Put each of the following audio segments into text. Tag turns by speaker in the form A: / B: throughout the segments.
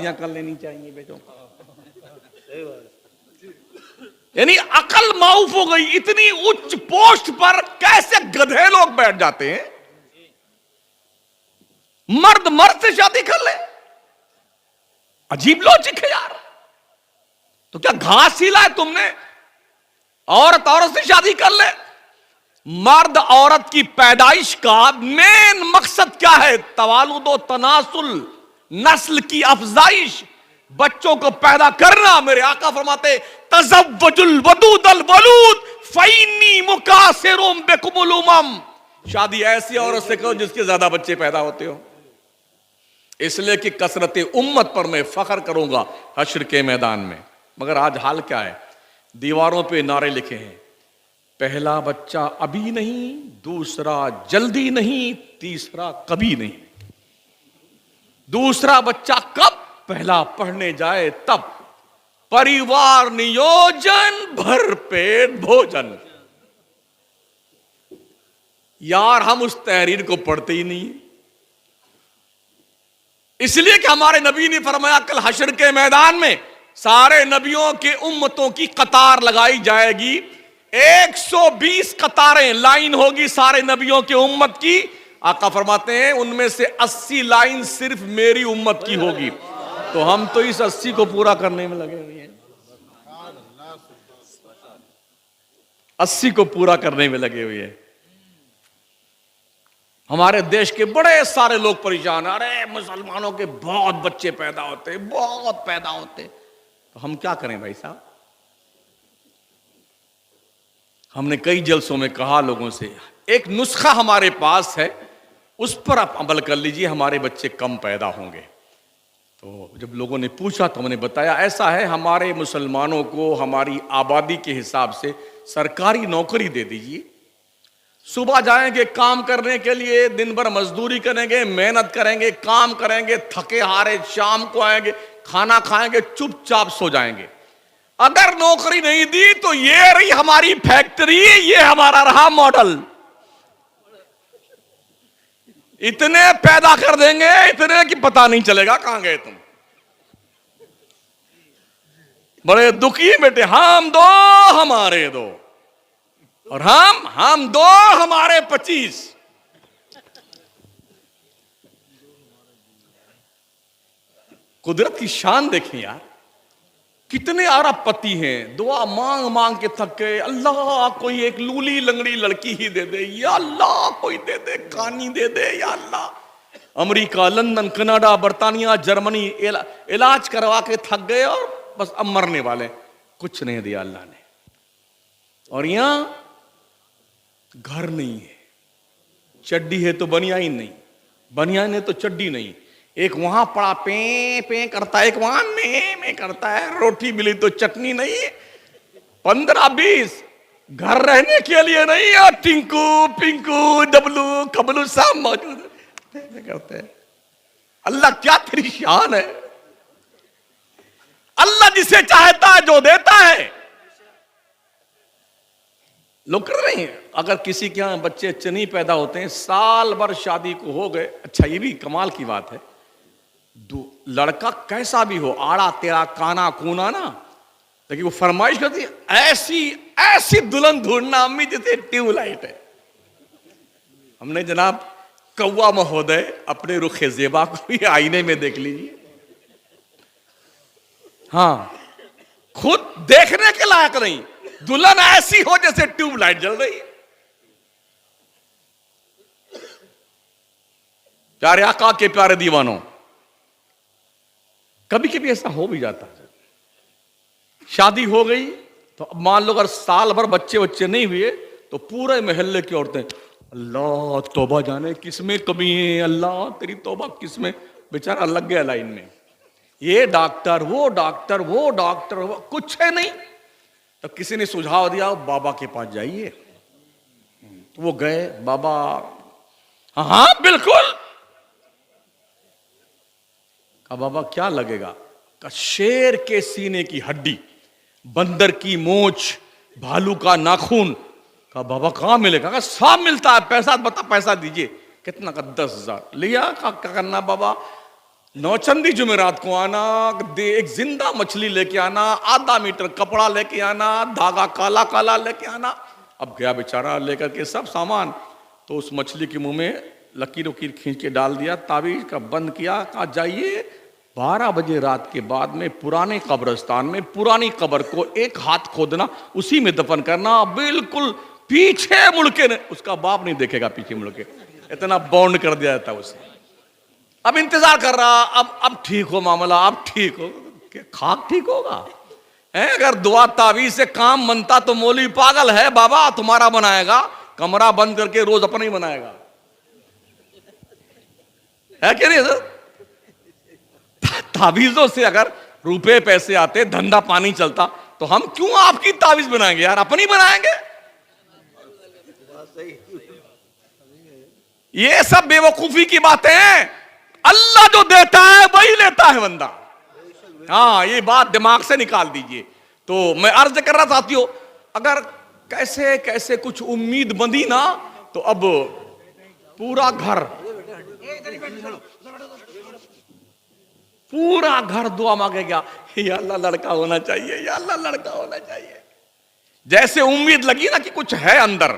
A: शादियां कर लेनी चाहिए बेटों। यानी अकल माऊफ हो गई। इतनी उच्च पोस्ट पर कैसे गधे लोग बैठ जाते हैं। मर्द मर्द से शादी कर ले, अजीब लॉजिक है यार। तो क्या घास सीला है तुमने? औरत औरत से शादी कर ले। मर्द औरत की पैदाइश का मेन मकसद क्या है? तवालुद तनासुल, नस्ल की अफजाइश, बच्चों को पैदा करना। मेरे आका फरमाते तज़व्वजुल वदूदल वलूद फ़इन्नी मुकासिरुम बिकुमुल उमम। शादी ऐसी औरत से करो जिसके ज्यादा बच्चे पैदा होते हो, इसलिए कि कसरत उम्मत पर मैं फख्र करूंगा हश्र के मैदान में। मगर आज हाल क्या है? दीवारों पे नारे लिखे हैं, पहला बच्चा अभी नहीं, दूसरा जल्दी नहीं, तीसरा कभी नहीं। दूसरा बच्चा कब? पहला पढ़ने जाए तब। परिवार नियोजन, भरपेट भोजन। यार हम उस तहरीर को पढ़ते ही नहीं, इसलिए कि हमारे नबी ने फरमाया कल हश्र के मैदान में सारे नबियों के उम्मतों की कतार लगाई जाएगी। 120 कतारें, लाइन होगी सारे नबियों के उम्मत की। आका फरमाते हैं उनमें से 80 लाइन सिर्फ मेरी उम्मत की होगी। तो हम तो इस 80 को पूरा करने में लगे हुए हैं, 80 को पूरा करने में लगे हुए हैं। हमारे देश के बड़े सारे लोग परेशान, अरे मुसलमानों के बहुत बच्चे पैदा होते, बहुत पैदा होते। तो हम क्या करें भाई साहब? हमने कई जलसों में कहा लोगों से, एक नुस्खा हमारे पास है, उस पर आप अमल कर लीजिए, हमारे बच्चे कम पैदा होंगे। तो जब लोगों ने पूछा तो मैंने बताया ऐसा है, हमारे मुसलमानों को हमारी आबादी के हिसाब से सरकारी नौकरी दे दीजिए। सुबह जाएंगे काम करने के लिए, दिन भर मजदूरी करेंगे, मेहनत करेंगे, काम करेंगे, थके हारे शाम को आएंगे, खाना खाएंगे, चुपचाप सो जाएंगे। अगर नौकरी नहीं दी तो ये रही हमारी फैक्ट्री, ये हमारा रहा मॉडल। इतने पैदा कर देंगे, इतने कि पता नहीं चलेगा कहां गए तुम। बड़े दुखी बेटे, हम दो हमारे दो, और हम दो हमारे 25। कुदरत की शान देखें यार, कितने अरबपति हैं, दुआ मांग मांग के थक गए। अल्लाह कोई एक लूली लंगड़ी लड़की ही दे दे, या अल्लाह कोई दे दे, कानी दे दे, या अल्लाह। अमेरिका, लंदन, कनाडा, बर्तानिया, जर्मनी इलाज करवा के थक गए और बस अब मरने वाले, कुछ नहीं दिया अल्लाह ने। और यहां घर नहीं है, चड्डी है तो बनियाइन नहीं, बनियाइन है तो चड्डी नहीं। एक वहां पड़ा पे पे करता है, एक वहां में करता है। रोटी मिली तो चटनी नहीं, 15-20 घर रहने के लिए नहीं, और टिंकू पिंकू डबलू खबलू सब मौजूद करते हैं। अल्लाह क्या तेरी शान है। अल्लाह जिसे चाहता है जो देता है। लोग कर रहे हैं, अगर किसी के यहां बच्चे अच्छे नहीं पैदा होते हैं, साल भर शादी को हो गए, अच्छा ये भी कमाल की बात है, लड़का कैसा भी हो, आड़ा तेरा काना कूना ना, लेकिन वो फरमाइश करती है ऐसी ऐसी दुल्हन ढूंढना अम्मी जैसे ट्यूबलाइट है। हमने जनाब कौवा महोदय अपने रुखे जेबा को भी आईने में देख लीजिए। हाँ, खुद देखने के लायक नहीं, दुल्हन ऐसी हो जैसे ट्यूबलाइट जल रही है। प्यारे आका के प्यारे दीवानों, कभी कभी ऐसा हो भी जाता है, शादी हो गई तो अब मान लो अगर साल भर बच्चे नहीं हुए तो पूरे मोहल्ले की औरतें अल्लाह तौबा जाने किसमें कमी है, अल्लाह तेरी तौबा किसमें। बेचारा लग गया लाइन में, ये डॉक्टर वो डॉक्टर वो डॉक्टर वो, कुछ है नहीं। तो किसी ने सुझाव दिया बाबा के पास जाइए। तो वो गए, बाबा हाँ बिल्कुल। कहा बाबा क्या लगेगा? कहा शेर के सीने की हड्डी, बंदर की मोच, भालू का नाखून। कहा बाबा कहां मिलेगा? कहा सब मिलता है, पैसा बता, पैसा दीजिए। कितना का? 10,000 लिया। कहा क्या करना बाबा? नौचंदी जुमेरात को आना, एक जिंदा मछली लेके आना, आधा मीटर कपड़ा लेके आना, धागा काला काला लेके आना। अब गया बेचारा लेकर के सब सामान, तो उस मछली के मुंह में लकीर वकीर खींच के डाल दिया, ताबीज का बंद किया, कहा जाइए 12 बजे रात के बाद में पुराने कब्रिस्तान में पुरानी कब्र को एक हाथ खोदना, उसी में दफन करना, बिल्कुल पीछे मुड़ के उसका बाप नहीं देखेगा, पीछे मुड़ के, इतना बॉन्ड कर दिया जाता उसे। अब इंतजार कर रहा, अब ठीक हो मामला, अब ठीक हो, खाक ठीक होगा है? अगर दुआ तावीज से काम बनता तो मौलवी पागल है बाबा, तुम्हारा बनाएगा, कमरा बंद करके रोज अपना ही बनाएगा, है कि नहीं सर? तावीजों से अगर रुपए पैसे आते, धंधा पानी चलता, तो हम क्यों आपकी तावीज बनाएंगे यार, अपनी बनाएंगे। ये सब बेवकूफी की बातें हैं। अल्लाह जो देता है वही लेता है बंदा। हाँ, ये बात दिमाग से निकाल दीजिए। तो मैं अर्ज कर रहा साथियों, अगर कैसे कैसे कुछ उम्मीद बंधी ना, तो अब पूरा घर दुआ मांगेगा, या अल्लाह लड़का होना चाहिए, या अल्लाह लड़का होना चाहिए। जैसे उम्मीद लगी ना कि कुछ है अंदर,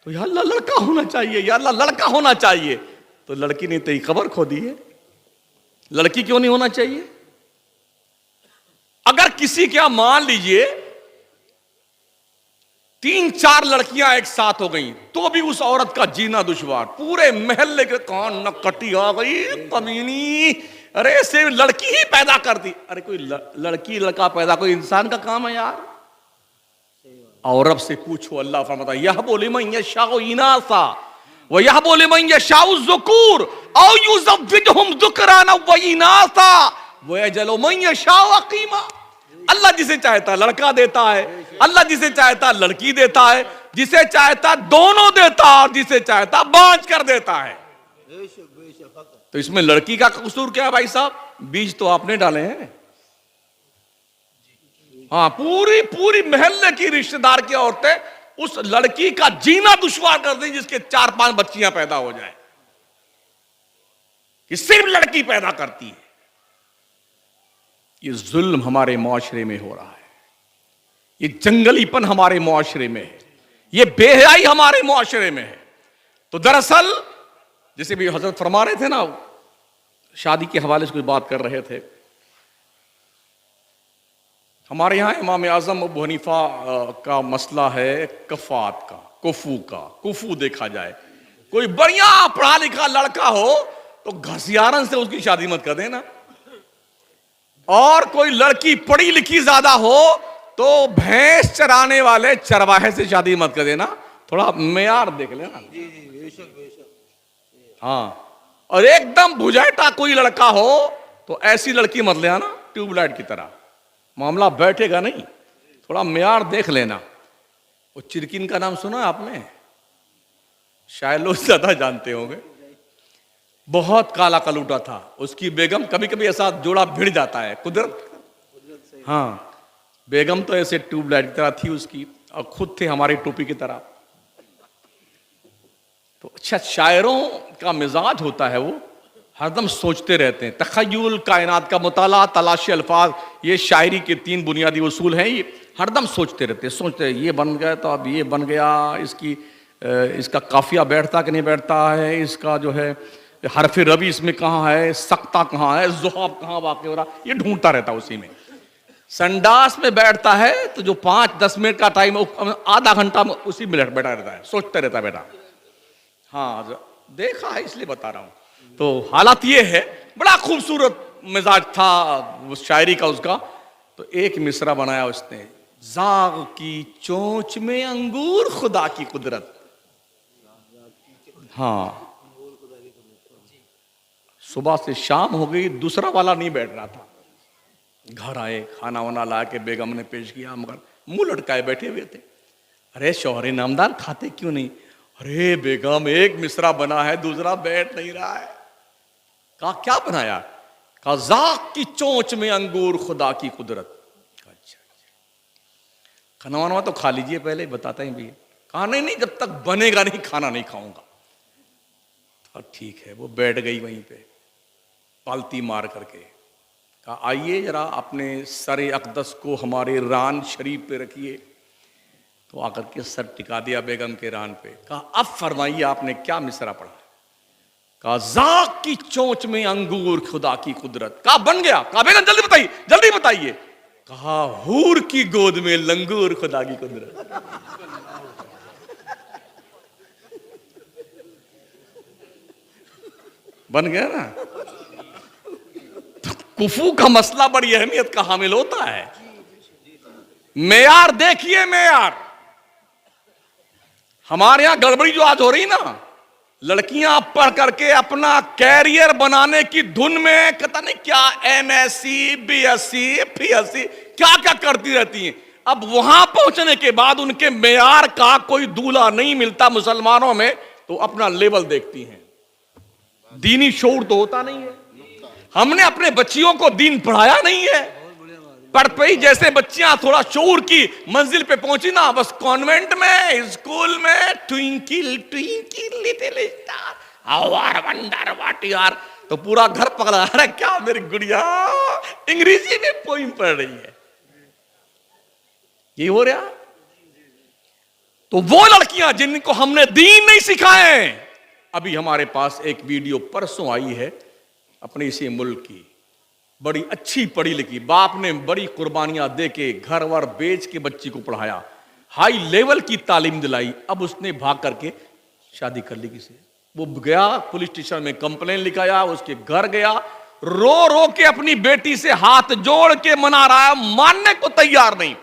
A: तो या अल्लाह लड़का होना चाहिए, या अल्लाह लड़का होना चाहिए। तो लड़की ने तेरी खबर खो दी है। लड़की क्यों नहीं होना चाहिए? अगर किसी क्या मान लीजिए 3-4 लड़कियां एक साथ हो गई, तो भी उस औरत का जीना दुश्वार। पूरे महल्ले के कान नकटी आ गई, कमीनी, अरे सिर्फ लड़की ही पैदा कर दी। अरे कोई लड़की लड़का पैदा कोई इंसान का काम है यार? और रब से पूछो, अल्लाह फरमाता यह बोले मैं यशाउ इनासा व यह बोले मैं यशाउ ज़ुकूर औ युज़व्विजुहुम ज़ुकराना व इनासा व यजअलु मन यशाउ अक़ीमा। अल्लाह जिसे चाहता लड़का देता है, अल्लाह जिसे चाहता लड़की देता है, जिसे चाहता दोनों देता है, और जिसे चाहता बांझ कर देता है। तो इसमें लड़की का कसूर क्या है भाई साहब? बीज तो आपने डाले हैं। हाँ, पूरी पूरी महल्ले की रिश्तेदार की औरतें उस लड़की का जीना दुश्वार कर दें जिसके 4-5 बच्चियां पैदा हो जाए, कि सिर्फ लड़की पैदा करती है। ये जुल्म हमारे मुआशरे में हो रहा है, ये जंगलीपन हमारे मुआशरे में है, ये बेहयाई हमारे मुआशरे में है। तो दरअसल जैसे भी हजरत फरमा रहे थे ना, शादी के हवाले से कुछ बात कर रहे थे। हमारे यहाँ इमाम आजम अबू हनीफा का मसला है कफात का, कुफू का। कुफू देखा जाए, कोई बढ़िया पढ़ा लिखा लड़का हो तो घसियारन से उसकी शादी मत कर देना, और कोई लड़की पढ़ी लिखी ज्यादा हो तो भैंस चराने वाले चरवाहे से शादी मत कर देना। थोड़ा मेयार देख लेना। हाँ, और एकदम भुजाटा कोई लड़का हो तो ऐसी लड़की मत ले आना ट्यूबलाइट की तरह, मामला बैठेगा नहीं। थोड़ा मेयार देख लेना। वो चिरकिन का नाम सुना आपने? शायद लोग ज्यादा जानते होंगे। बहुत काला कलूटा था, उसकी बेगम, कभी कभी ऐसा जोड़ा भिड़ जाता है, कुदरत। हाँ, बेगम तो ऐसे ट्यूबलाइट की तरह थी उसकी, और खुद थे हमारी टोपी की तरह। तो अच्छा, शायरों का मिजाज होता है, वो हरदम सोचते रहते हैं। तखय्युल, कायनात का मुताला, तलाशी अल्फाज, ये शायरी के 3 बुनियादी उसूल हैं। ये हरदम सोचते रहते हैं, सोचते हैं ये बन गया तो अब ये बन गया, इसका काफिया बैठता कि नहीं बैठता है, इसका जो है हरफ रवि इसमें कहाँ है, सख्ता कहाँ है, ज़ुहाब कहाँ वाक़ हो रहा, ये ढूंढता रहता है उसी में। संडास में बैठता है तो जो 5-10 मिनट का टाइम, आधा घंटा में उसी में बैठा रहता है, सोचते रहता है बेटा। हाँ, देखा है इसलिए बता रहा हूं। तो हालात ये है, बड़ा खूबसूरत मिजाज था उस शायरी का उसका। तो एक मिसरा बनाया उसने, जाग की चोंच में अंगूर खुदा की कुदरत। हाँ, सुबह से शाम हो गई, दूसरा वाला नहीं बैठ रहा था। घर आए, खाना वाना ला के बेगम ने पेश किया, मगर मुंह लटकाए बैठे हुए थे। अरे शौहरे नामदार, खाते क्यों नहीं? अरे बेगम, एक मिसरा बना है, दूसरा बैठ नहीं रहा है। कहा क्या बनाया? कहा जाक की चोंच में अंगूर खुदा की कुदरत। अच्छा, खाना वाना तो खा लीजिए पहले, बताते हैं भैया। कहा नहीं नहीं, जब तक बनेगा नहीं खाना नहीं खाऊंगा। तो ठीक है, वो बैठ गई वहीं पे। पालती मार करके। कहा आइए जरा अपने सर अक़दस को हमारे रान शरीफ पे रखिए। तो आकर के सर टिका दिया बेगम के रान पे। कहा अब फरमाइए आपने क्या मिसरा पढ़ा। कहा ज़ाक़ की चोंच में अंगूर खुदा की कुदरत। कहा बन गया। कहा बेगम जल्दी बताइए जल्दी बताइए। कहा हूर की गोद में लंगूर खुदा की कुदरत। बन गया ना। तो कुफू का मसला बड़ी अहमियत का हामिल होता है। मेयार देखिए, मेयार हमारे यहां गड़बड़ी जो आज हो रही ना, लड़कियां पढ़ करके अपना कैरियर बनाने की धुन में पता नहीं क्या एमएससी, बीएससी, पीएससी क्या क्या करती रहती हैं। अब वहां पहुंचने के बाद उनके मेयार का कोई दूल्हा नहीं मिलता मुसलमानों में, तो अपना लेवल देखती हैं। दीनी शऊर तो होता नहीं है। हमने अपने बच्चियों को दीन पढ़ाया नहीं है। पढ़ पे जैसे बच्चियां थोड़ा शऊर की मंजिल पे पहुंची ना, बस कॉन्वेंट में, स्कूल में twinkle twinkle little star how are wonder what you are, तो पूरा घर पकड़ा। अरे क्या मेरी गुड़िया अंग्रेजी में पोइम पढ़ रही है, ये हो रहा। तो वो लड़कियां जिनको हमने दीन नहीं सिखाए, अभी हमारे पास एक वीडियो परसों आई है अपने इसी मुल्क की, बड़ी अच्छी पढ़ी लिखी, बाप ने बड़ी कुर्बानियां दे के घर वर बेच के बच्ची को पढ़ाया, हाई लेवल की तालीम दिलाई। अब उसने भाग करके शादी कर ली किसी। वो गया पुलिस स्टेशन में कंप्लेन लिखाया, उसके घर गया, रो रो के अपनी बेटी से हाथ जोड़ के मना रहा है, मानने को तैयार नहीं।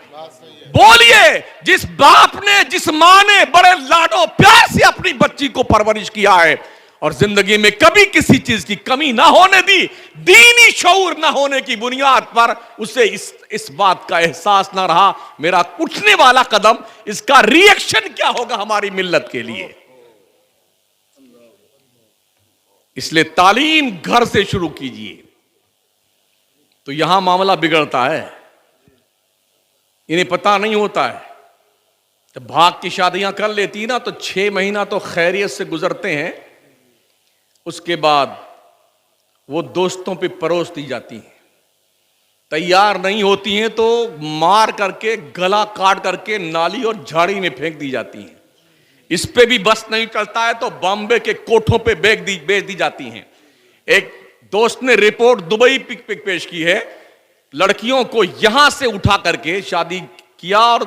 A: बोलिए, जिस बाप ने, जिस मां ने बड़े लाडो प्यार से अपनी बच्ची को परवरिश किया है और जिंदगी में कभी किसी चीज की कमी ना होने दी, दीनी शऊर ना होने की बुनियाद पर उसे इस बात का एहसास ना रहा मेरा उठने वाला कदम, इसका रिएक्शन क्या होगा हमारी मिल्लत के लिए। इसलिए तालीम घर से शुरू कीजिए। तो यहां मामला बिगड़ता है, इन्हें पता नहीं होता है। जब भाग की शादियां कर लेती ना तो 6 महीना तो खैरियत से गुजरते हैं, उसके बाद वो दोस्तों पे परोस दी जाती हैं। तैयार नहीं होती हैं तो मार करके, गला काट करके नाली और झाड़ी में फेंक दी जाती हैं। इस पे भी बस नहीं चलता है तो बॉम्बे के कोठों पे बेच दी जाती हैं। एक दोस्त ने रिपोर्ट दुबई पिक पेश की है, लड़कियों को यहां से उठा करके शादी किया और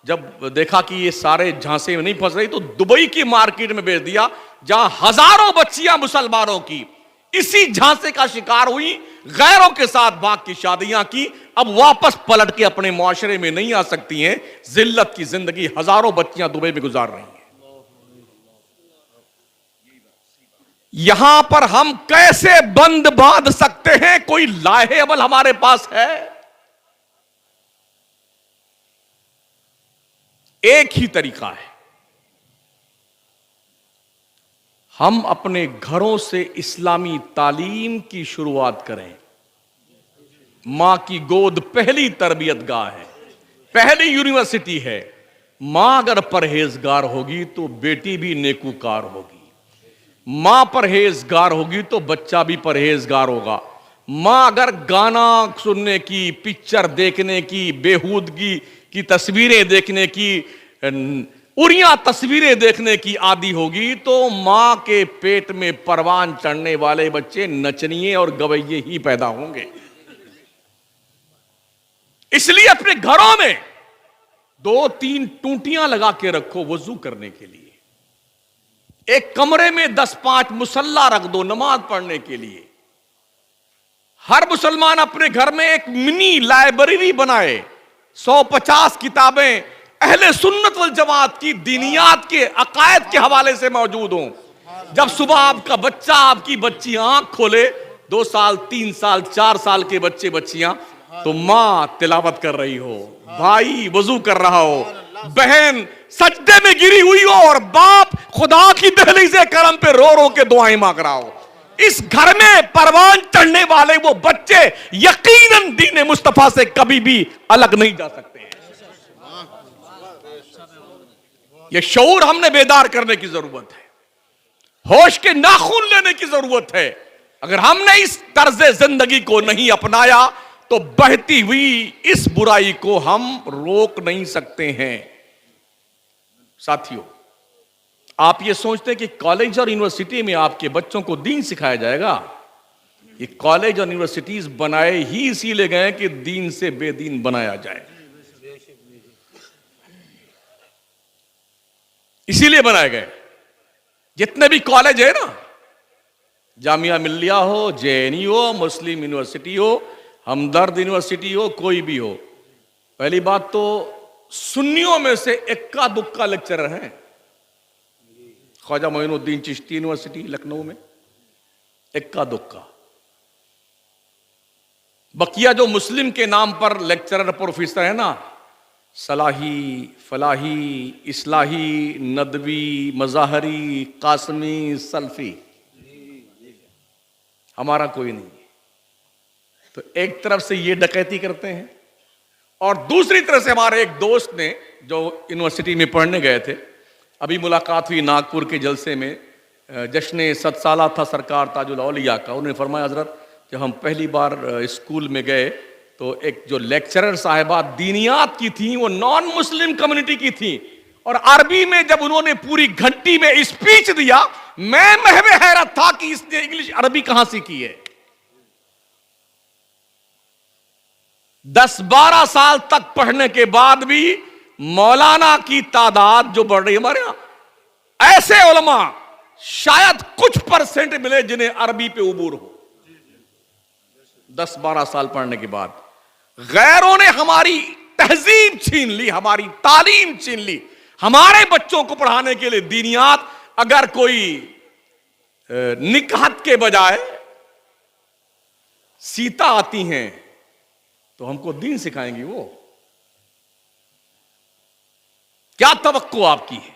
A: जब देखा कि ये सारे झांसे में नहीं फंस रही तो दुबई की मार्केट में बेच दिया, जहां हजारों बच्चियां मुसलमानों की इसी झांसे का शिकार हुई, गैरों के साथ भाग की शादियां की, अब वापस पलट के अपने मुआशरे में नहीं आ सकती हैं। जिल्लत की जिंदगी हजारों बच्चियां दुबई में गुजार रही हैं। यहां पर हम कैसे बंद बांध सकते हैं? कोई लाहे अमल हमारे पास है? एक ही तरीका है, हम अपने घरों से इस्लामी तालीम की शुरुआत करें। मां की गोद पहली तरबियत गाह है, पहली यूनिवर्सिटी है। मां अगर परहेजगार होगी तो बेटी भी नेकूकार होगी, मां परहेजगार होगी तो बच्चा भी परहेजगार होगा। मां अगर गाना सुनने की, पिक्चर देखने की, बेहूदगी की तस्वीरें देखने की, उड़िया तस्वीरें देखने की आदी होगी तो मां के पेट में परवान चढ़ने वाले बच्चे नचनिए और गवैये ही पैदा होंगे। इसलिए अपने घरों में 2-3 टूटियां लगा के रखो वजू करने के लिए, एक कमरे में 10-5 मुसल्ला रख दो नमाज पढ़ने के लिए। हर मुसलमान अपने घर में एक मिनी लाइब्रेरी बनाए, 150 किताबें अहले सुन्नत वल जमात की दीनियात के अकायद के हवाले से मौजूद हों। जब सुबह आपका बच्चा, आपकी बच्ची आंख खोले, 2 साल, 3 साल, 4 साल के बच्चे बच्चियां, तो मां तिलावत कर रही हो, भाई वजू कर रहा हो, बहन सजदे में गिरी हुई हो और बाप खुदा की दहलीज़े करम पे रो रो के दुआएं मांग रहा हो। इस घर में परवान चढ़ने वाले वो बच्चे यकीनन दीन मुस्तफा से कभी भी अलग नहीं जा सकते हैं। ये शऊर हमने बेदार करने की जरूरत है, होश के नाखून लेने की जरूरत है। अगर हमने इस तर्ज जिंदगी को नहीं अपनाया तो बहती हुई इस बुराई को हम रोक नहीं सकते हैं। साथियों, आप ये सोचते हैं कि कॉलेज और यूनिवर्सिटी में आपके बच्चों को दीन सिखाया जाएगा? ये कॉलेज और यूनिवर्सिटीज बनाए ही इसीलिए गए कि दीन से बेदीन बनाया जाए, इसीलिए बनाए गए। जितने भी कॉलेज है ना, जामिया मिल्लिया हो, जेएनयू हो, मुस्लिम यूनिवर्सिटी हो, हमदर्द यूनिवर्सिटी हो, कोई भी हो, पहली बात तो सुन्नियों में से इक्का दुक्का लेक्चरर हैं। ख्वाजा मोइनुद्दीन चिश्ती यूनिवर्सिटी लखनऊ में इक्का दुक्का। बकिया जो मुस्लिम के नाम पर लेक्चरर प्रोफेसर है ना, सलाही, फलाही, इस्लाही, नदवी, मजाहरी, कासमी, सल्फी, हमारा कोई नहीं। तो एक तरफ से ये डकैती करते हैं और दूसरी तरफ से हमारे एक दोस्त ने जो यूनिवर्सिटी में पढ़ने गए थे, अभी मुलाकात हुई नागपुर के जलसे में, जश्न 7 साला था सरकार ताजुल औलिया का। उन्होंने फरमाया, हजरत जब हम पहली बार स्कूल में गए तो एक जो लेक्चरर साहिबा दीनियात की थी वो नॉन मुस्लिम कम्युनिटी की थी, और अरबी में जब उन्होंने पूरी घंटी में स्पीच दिया, मैं महवे हैरत था कि इसने इंग्लिश अरबी कहां सीखी है। 10-12 साल तक पढ़ने के बाद भी मौलाना की तादाद जो बढ़ रही है हमारे यहां, ऐसे उलमा शायद कुछ परसेंट मिले जिन्हें अरबी पे उबूर हो। 10-12 साल पढ़ने के बाद गैरों ने हमारी तहजीब छीन ली, हमारी तालीम छीन ली। हमारे बच्चों को पढ़ाने के लिए दीनियात अगर कोई निकहत के बजाय सीता आती हैं तो हमको दीन सिखाएंगी वो? क्या तवक्को आपकी है?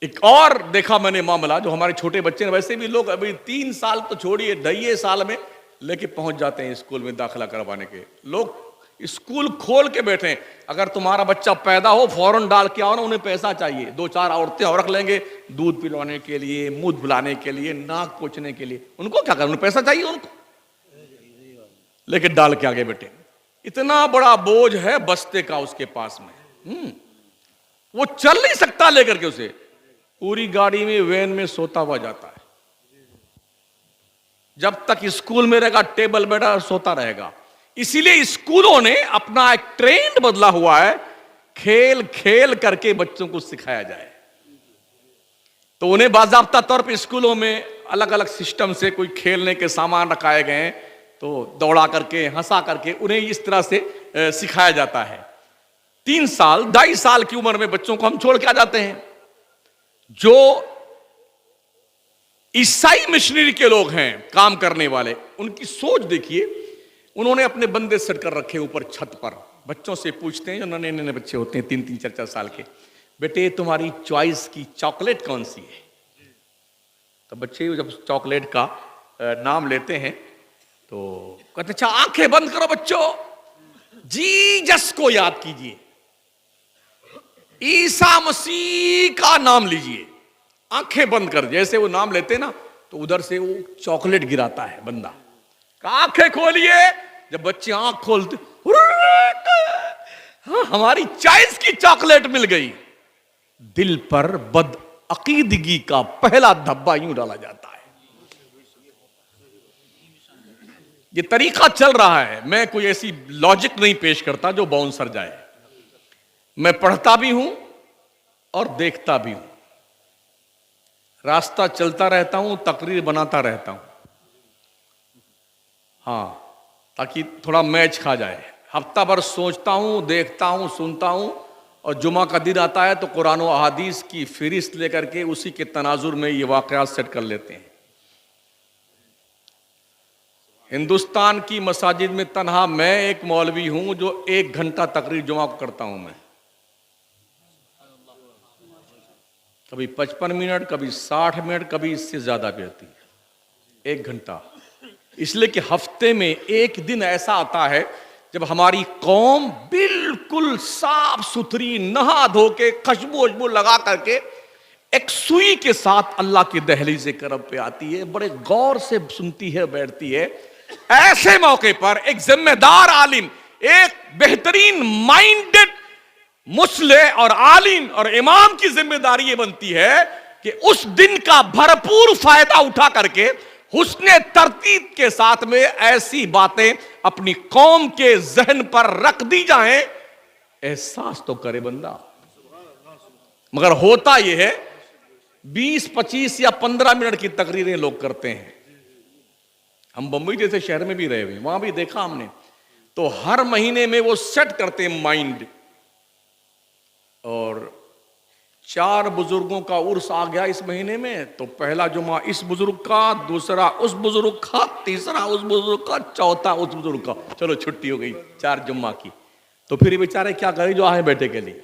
A: एक और देखा मैंने मामला, जो हमारे छोटे बच्चे हैं, वैसे भी लोग अभी 3 साल तो छोड़िए, 2.5 साल में लेके पहुंच जाते हैं स्कूल में दाखिला करवाने के। लोग स्कूल खोल के बैठे हैं। अगर तुम्हारा बच्चा पैदा हो फौरन डाल के आओ ना, उन्हें पैसा चाहिए। 2-4 औरतें और रख लेंगे दूध पिलवाने के लिए, मुंह धुलाने के लिए, नाक पोंछने के लिए। उनको क्या करना, पैसा चाहिए उनको, लेके डाल के आगे बैठे। इतना बड़ा बोझ है बस्ते का उसके पास में, वो चल नहीं सकता लेकर के उसे। पूरी गाड़ी में, वैन में सोता हुआ जाता है। जब तक स्कूल में रहेगा टेबल बैठा सोता रहेगा। इसीलिए स्कूलों ने अपना एक ट्रेंड बदला हुआ है, खेल खेल करके बच्चों को सिखाया जाए। तो उन्हें बाज़ाब्ता तौर पे स्कूलों में अलग अलग सिस्टम से कोई खेलने के सामान रखाए गए हैं, तो दौड़ा करके, हंसा करके उन्हें इस तरह से सिखाया जाता है। 3 साल, 2.5 साल की उम्र में बच्चों को हम छोड़ के आ जाते हैं। जो ईसाई मिशनरी के लोग हैं, काम करने वाले, उनकी सोच देखिए। उन्होंने अपने बंदे सेट कर रखे ऊपर छत पर, बच्चों से पूछते हैं, जो नन्हे बच्चे होते हैं 3-3, 4-4 साल के, बेटे तुम्हारी चॉइस की चॉकलेट कौन सी है? तो बच्चे जब चॉकलेट का नाम लेते हैं तो कहते अच्छा आंखें बंद करो बच्चों, जीसस को याद कीजिए, ईसा मसीह का नाम लीजिए, आंखें बंद कर। जैसे वो नाम लेते ना तो उधर से वो चॉकलेट गिराता है बंदा। आंखें खोलिए, जब बच्चे आंख खोलते, हाँ, हमारी चॉइस की चॉकलेट मिल गई। दिल पर बदअकीदगी का पहला धब्बा यूं डाला जाता है। ये तरीका चल रहा है। मैं कोई ऐसी लॉजिक नहीं पेश करता जो बाउंसर जाए। मैं पढ़ता भी हूं और देखता भी हूं, रास्ता चलता रहता हूं, तकरीर बनाता रहता हूं, हाँ, ताकि थोड़ा मैच खा जाए। हफ्ता भर सोचता हूं, देखता हूं, सुनता हूं, और जुमा का दिन आता है तो कुरान और अहादीस की फहरिस्त लेकर के उसी के तनाजुर में ये वाकयात सेट कर लेते हैं। हिंदुस्तान की मसाजिद में तन्हा मैं एक मौलवी हूं जो 1 घंटा तकरीर जुमा को करता हूं। मैं कभी 55 मिनट, कभी 60 मिनट, कभी इससे ज्यादा भी होती है। 1 घंटा, इसलिए कि हफ्ते में एक दिन ऐसा आता है जब हमारी कौम बिल्कुल साफ सुथरी, नहा धो के, खुशबू वशबू लगा करके एक सुई के साथ अल्लाह की दहलीज़ करब पे आती है, बड़े गौर से सुनती है, बैठती है। ऐसे मौके पर एक जिम्मेदार आलिम, एक बेहतरीन माइंडेड मुस्लिम और आलिम और इमाम की जिम्मेदारी ये बनती है कि उस दिन का भरपूर फायदा उठा करके हुस्ने तरतीब के साथ में ऐसी बातें अपनी कौम के जहन पर रख दी जाएं, एहसास तो करे बंदा। मगर होता यह है 20, 25 या 15 मिनट की तकरीरें लोग करते हैं। हम बंबई जैसे शहर में भी रहे हुए, वहां भी देखा हमने, तो हर महीने में वो सेट करते हैं माइंड, और 4 बुजुर्गों का उर्स आ गया इस महीने में, तो पहला जुमा इस बुजुर्ग का, दूसरा उस बुजुर्ग का, तीसरा उस बुजुर्ग का, चौथा उस बुजुर्ग का। चलो छुट्टी हो गई 4 जुम्मा की। तो फिर ये बेचारे क्या करें जो आए बैठे के लिए।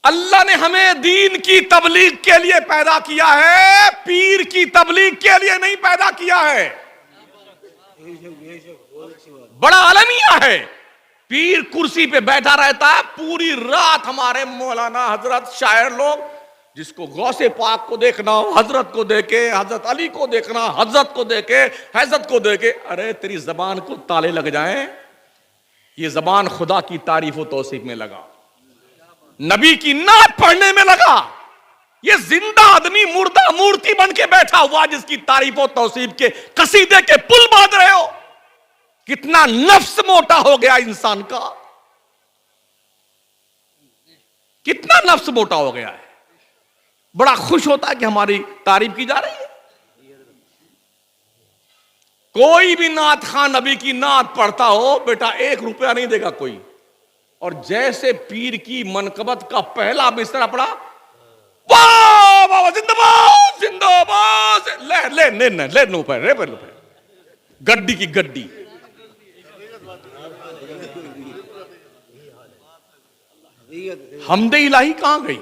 A: अल्लाह ने हमें दीन की तबलीग के लिए पैदा किया है, पीर की तबलीग के लिए नहीं पैदा किया है। बड़ा अलमिया है। पीर कुर्सी पे बैठा रहता है पूरी रात। हमारे मौलाना हजरत शायर लोग, जिसको गौसे पाक को देखना हो, हजरत को देखे, हजरत अली को देखना, हजरत को देखे, हैजत को देखे, अरे तेरी जबान को ताले लग जाएं। ये जबान खुदा की तारीफ व तौसीफ में लगा, नबी की नात पढ़ने में लगा। ये जिंदा आदमी मुर्दा मूर्ति बन के बैठा हुआ, जिसकी तारीफ व तौसीफ के कसीदे के पुल बांध रहे हो। कितना नफ्स मोटा हो गया इंसान का, कितना नफ्स मोटा हो गया है। बड़ा खुश होता है कि हमारी तारीफ की जा रही है। कोई भी नात खान नबी की नात पढ़ता हो बेटा, 1 रुपया नहीं देगा कोई। और जैसे पीर की मनकबत का पहला मिसरा पड़ा, वाह वाह जिंदाबाद जिंदाबाद, ले ले ले ले ले नो पे रे पे गड्डी की गड्डी। हमदे इलाही कहां गई,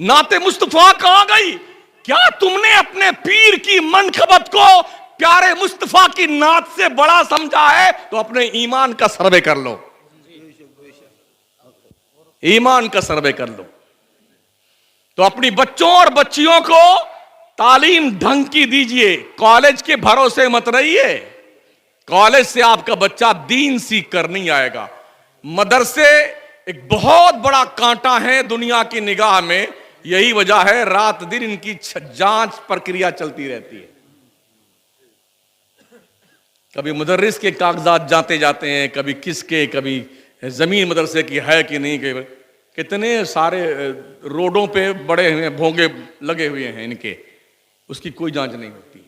A: नाते मुस्तफा कहां गई? क्या तुमने अपने पीर की मनकबत को प्यारे मुस्तफा की नात से बड़ा समझा है? तो अपने ईमान का सर्वे कर लो, ईमान का सर्वे कर लो। तो अपनी बच्चों और बच्चियों को तालीम ढंग की दीजिए, कॉलेज के भरोसे मत रहिए। कॉलेज से आपका बच्चा दीन सीख कर नहीं आएगा। मदरसे एक बहुत बड़ा कांटा है दुनिया की निगाह में। यही वजह है रात दिन इनकी जांच प्रक्रिया चलती रहती है। कभी मुदर्रिस के कागजात जाते जाते हैं, कभी किसके, कभी जमीन मदरसे की है कि नहीं। कितने सारे रोडों पे बड़े हुए भोंगे लगे हुए हैं इनके, उसकी कोई जांच नहीं होती।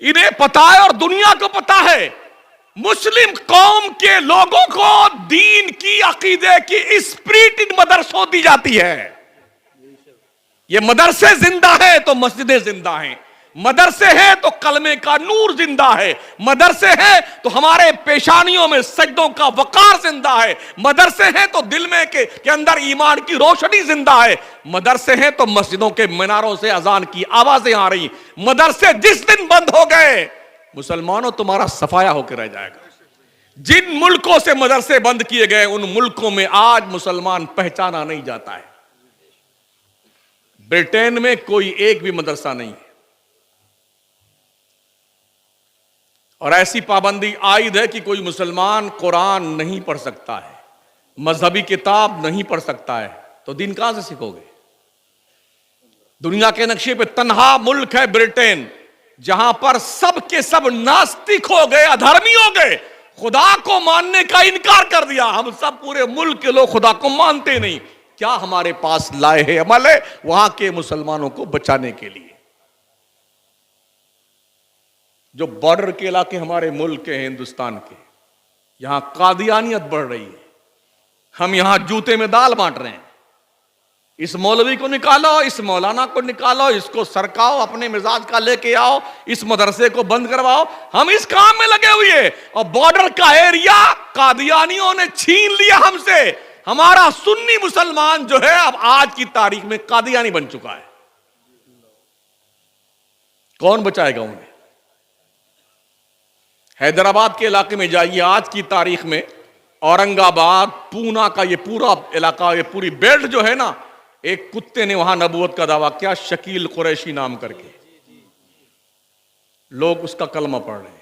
A: इन्हें पता है और दुनिया को पता है, मुस्लिम कौम के लोगों को दीन की अकीदे की स्पिरिट इन मदरसों दी जाती है। ये मदरसे जिंदा है तो मस्जिदें जिंदा हैं, मदरसे हैं तो कलमे का नूर जिंदा है, मदरसे हैं तो हमारे पेशानियों में सजदों का वकार जिंदा है, मदरसे हैं तो दिल में के अंदर ईमान की रोशनी जिंदा है, मदरसे हैं तो मस्जिदों के मीनारों से अजान की आवाजें आ रही। मदरसे जिस दिन बंद हो गए, मुसलमानों तुम्हारा सफाया होकर रह जाएगा। जिन मुल्कों से मदरसे बंद किए गए, उन मुल्कों में आज मुसलमान पहचाना नहीं जाता है। ब्रिटेन में कोई एक भी मदरसा नहीं है, और ऐसी पाबंदी आयद है कि कोई मुसलमान कुरान नहीं पढ़ सकता है, मजहबी किताब नहीं पढ़ सकता है। तो दीन कहां से सीखोगे? दुनिया के नक्शे पे तन्हा मुल्क है ब्रिटेन, जहां पर सब के सब नास्तिक हो गए, अधर्मी हो गए, खुदा को मानने का इनकार कर दिया। हम सब पूरे मुल्क के लोग खुदा को मानते नहीं। क्या हमारे पास लाए है अमल है वहां के मुसलमानों को बचाने के लिए? जो बॉर्डर के इलाके हमारे मुल्क के हैं, हिंदुस्तान के, यहां कादियानियत बढ़ रही है। हम यहां जूते में दाल बांट रहे हैं। इस मौलवी को निकालो, इस मौलाना को निकालो, इसको सरकाओ, अपने मिजाज का लेके आओ, इस मदरसे को बंद करवाओ। हम इस काम में लगे हुए हैं, और बॉर्डर का एरिया कादियानियों ने छीन लिया हमसे। हमारा सुन्नी मुसलमान जो है अब आज की तारीख में कादियानी बन चुका है। कौन बचाएगा उन्हें? हैदराबाद के इलाके में जाइए, आज की तारीख में औरंगाबाद, पूना का ये पूरा इलाका, ये पूरी बेल्ट जो है ना, एक कुत्ते ने वहां नबूवत का दावा किया, शकील कुरैशी नाम करके। लोग उसका कलमा पढ़ रहे हैं।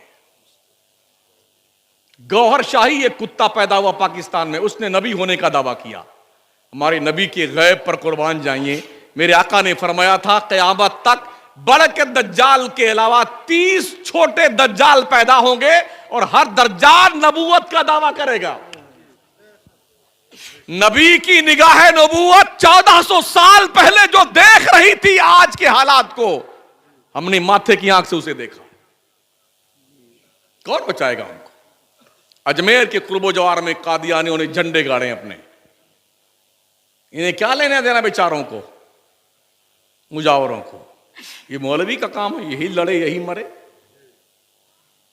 A: गौहर शाही एक कुत्ता पैदा हुआ पाकिस्तान में, उसने नबी होने का दावा किया। हमारे नबी के गैब पर कुर्बान जाइए। मेरे आका ने फरमाया था क़यामत तक बड़े के दज्जाल के अलावा 30 छोटे दज्जाल पैदा होंगे और हर दज्जाल नबूवत का दावा करेगा। नबी की निगाह नबूवत 1400 साल पहले जो देख रही थी आज के हालात को, हमने माथे की आंख से उसे देखा। कौन बचाएगा हमको? अजमेर के कुर्बो जवार में कादियानियों ने झंडे गाड़े अपने। इन्हें क्या लेना देना बेचारों को, मुजावरों को? ये मौलवी का काम है, यही लड़े यही मरे।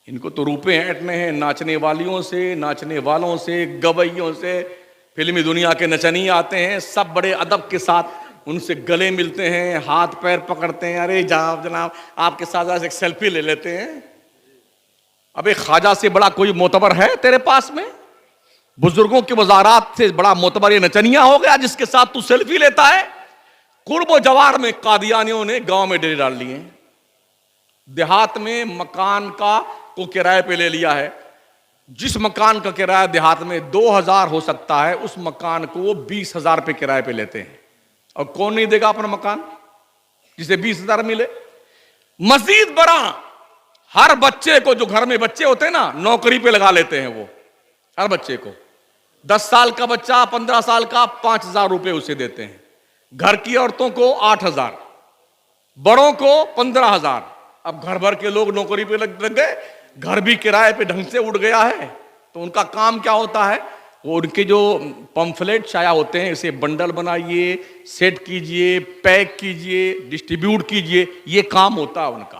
A: इनको तो रुपए ऐंठने हैं नाचने वालियों से, नाचने वालों से, गवैयों से। फिल्मी दुनिया के नचनिए आते हैं, सब बड़े अदब के साथ उनसे गले मिलते हैं, हाथ पैर पकड़ते हैं, अरे जनाब आपके साथ एक सेल्फी ले लेते हैं। अबे ख्वाजा से बड़ा कोई मोतबर है तेरे पास में? बुजुर्गों के वजारात से बड़ा मोतबर ये नचनिया हो गया जिसके साथ तू सेल्फी लेता है? कुर्बो जवार में कादियानियों ने गांव में डेरे डाल लिए। देहात में मकान का को किराए पे ले लिया है। जिस मकान का किराया देहात में 2000 हो सकता है, उस मकान को वो 20,000 पे किराए पे लेते हैं। और कौन नहीं देगा अपना मकान जिसे 20,000 मिले? मजीद बड़ा, हर बच्चे को, जो घर में बच्चे होते हैं ना, नौकरी पे लगा लेते हैं। वो हर बच्चे को 10 साल का बच्चा, 15 साल का, 5,000 रुपए उसे देते हैं। घर की औरतों को 8,000, बड़ों को 15,000। अब घर भर के लोग नौकरी पे लग गए, घर भी किराए पे ढंग से उड़ गया है। तो उनका काम क्या होता है? वो उनके जो पंफलेट छाया होते हैं, इसे बंडल बनाइए, सेट कीजिए, पैक कीजिए, डिस्ट्रीब्यूट कीजिए, ये काम होता है उनका।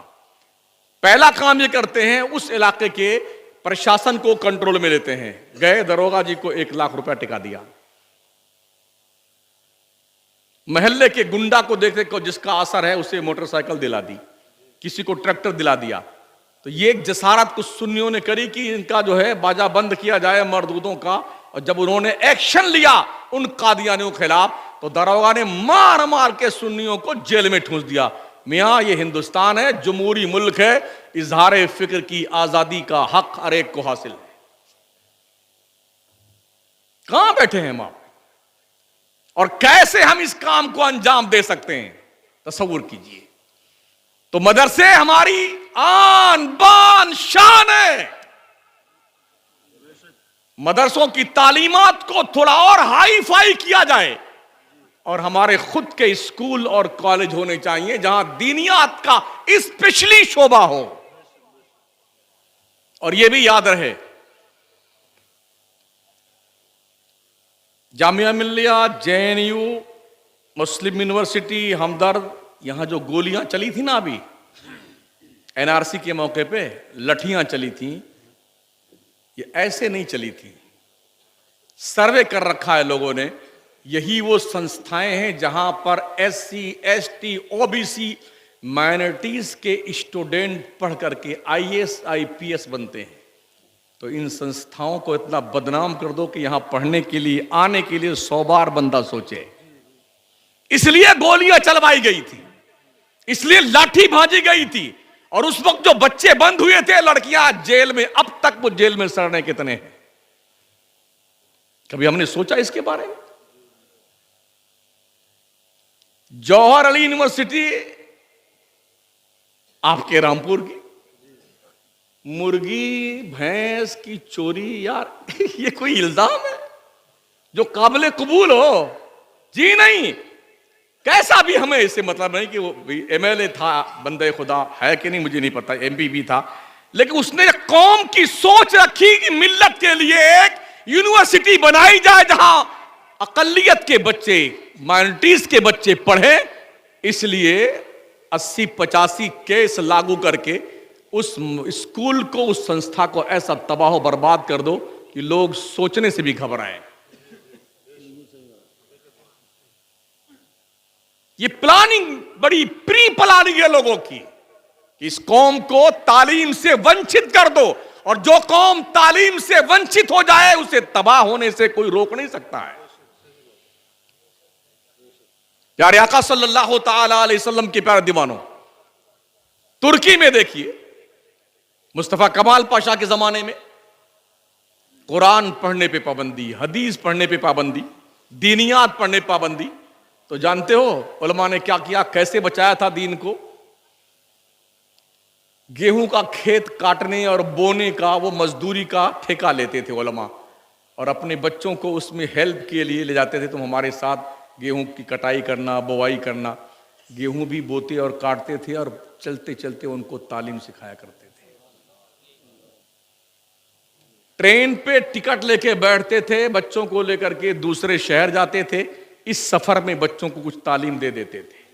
A: पहला काम ये करते हैं, उस इलाके के प्रशासन को कंट्रोल में लेते हैं। गए दरोगा जी को 1 लाख रुपया टिका दिया। महल्ले के गुंडा को देखते को जिसका असर है उसे मोटरसाइकिल दिला दी, किसी को ट्रैक्टर दिला दिया। तो ये एक जसारत कुछ सुन्नियों ने करी कि इनका जो है बाजा बंद किया जाए मर्दूदों का। और जब उन्होंने एक्शन लिया उन कादियानियों के खिलाफ, तो दरोगा ने मार मार के सुन्नियों को जेल में ठूंस दिया। मियां ये हिंदुस्तान है, जमहूरी मुल्क है, इजहार फिक्र की आजादी का हक हर एक को हासिल है। कहां बैठे हैं हम आप? और कैसे हम इस काम को अंजाम दे सकते हैं, तसव्वुर कीजिए। तो मदरसे हमारी आन बान शान है। मदरसों की तालीमात को थोड़ा और हाई फाई किया जाए और हमारे खुद के स्कूल और कॉलेज होने चाहिए जहां दीनियात का स्पेशली शोबा हो। और यह भी याद रहे, जामिया मिल्लिया, JNU, मुस्लिम यूनिवर्सिटी, हमदर्द, यहां जो गोलियां चली थी ना अभी NRC के मौके पे, लठियां चली थी, ये ऐसे नहीं चली थी। सर्वे कर रखा है लोगों ने। यही वो संस्थाएं हैं जहां पर SC, ST, OBC माइनॉरिटीज के स्टूडेंट पढ़ करके IAS, IPS बनते हैं। तो इन संस्थाओं को इतना बदनाम कर दो कि यहां पढ़ने के लिए, आने के लिए 100 बार बंदा सोचे। इसलिए गोलियां चलवाई गई थी, इसलिए लाठी भाजी गई थी। और उस वक्त जो बच्चे बंद हुए थे, लड़कियां जेल में, अब तक वो जेल में सड़ रहे कितने हैं? कभी हमने सोचा इसके बारे में? जौहर अली यूनिवर्सिटी आपके रामपुर की, मुर्गी भैंस की चोरी, यार ये कोई इल्जाम है जो काबिल कबूल हो? जी नहीं। कैसा भी हमें इससे मतलब नहीं कि वो MLA था, बंदे खुदा है कि नहीं मुझे नहीं पता, MP भी था, लेकिन उसने कौम की सोच रखी कि मिल्लत के लिए एक यूनिवर्सिटी बनाई जाए जहां अकलियत के बच्चे, माइनॉरिटीज के बच्चे पढ़े। इसलिए 80-85 केस लागू करके उस स्कूल को, उस संस्था को ऐसा तबाह बर्बाद कर दो कि लोग सोचने से भी घबराएं। ये प्लानिंग, बड़ी प्री प्लानिंग है लोगों की। इस कौम को तालीम से वंचित कर दो और जो कौम तालीम से वंचित हो जाए उसे तबाह होने से कोई रोक नहीं सकता है। प्यारे आका सल्लल्लाहु ताला अलैहि वसल्लम के प्यारे दीवानों, तुर्की में देखिए, मुस्तफा कमाल पाशा के जमाने में कुरान पढ़ने पे पाबंदी, हदीस पढ़ने पे पाबंदी, दीनियात पढ़ने पे पाबंदी। तो जानते हो उलमा ने क्या किया, कैसे बचाया था दीन को? गेहूं का खेत काटने और बोने का, वो मजदूरी का ठेका लेते थे उलमा, और अपने बच्चों को उसमें हेल्प के लिए ले जाते थे। तुम हमारे साथ गेहूं की कटाई करना, बुवाई करना। गेहूं भी बोते और काटते थे और चलते चलते उनको तालीम सिखाया करते थे। ट्रेन पे टिकट लेके बैठते थे, बच्चों को लेकर के दूसरे शहर जाते थे, इस सफर में बच्चों को कुछ तालीम दे देते थे।